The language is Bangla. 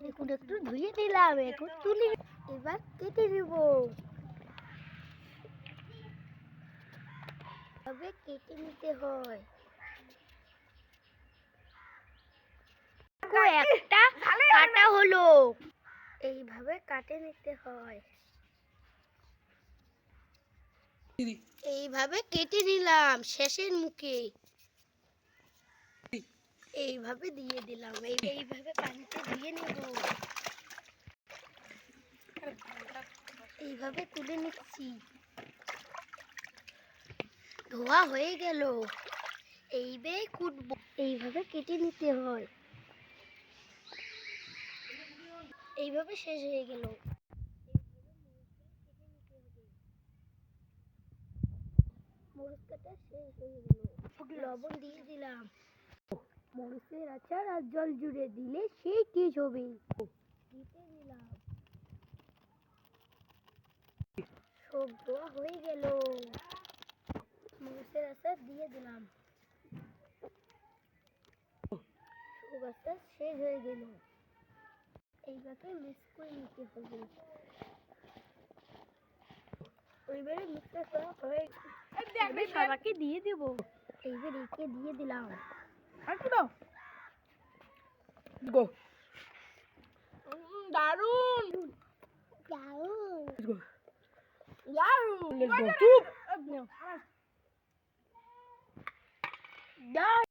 এখন একটু ধুয়ে দিলাম, এখন তুলি এবার কেটে দিব। তবে কেটে নিতে হয়। একটা কাটা হলো, এইভাবে কাটে নিতে হয়। এইভাবে কেটে নিলাম শেষের মুখে, এইভাবে দিয়ে দিলাম। এইভাবে পানিতে দিয়ে নেব, এইভাবে তুলে নিচ্ছি। ধোয়া হয়ে গেল, এইভাবে কুটবো। এইভাবে কেটে নিতে হয়, এইভাবে শেষ হয়ে গেল। মরিচ কাটা শেষ হয়ে গেল, লবণ দিয়ে দিলাম। মরিচের আচার আর জল জুড়ে দিলে সেই টেস্ট হবে। দিতে দিলাম, সব ধোয়া হয়ে গেল। মরিচের আচার দিয়ে দিলাম, সব আচার শেষ হয়ে গেল। এইভাবে মিক্স করে নিতে হবে। ওইবারে মিক্সার করা হয়ে গেলে সবাইকে দিয়ে দেব। এইবার একে দিয়ে দিলাম। দারুন দারুন দারুন।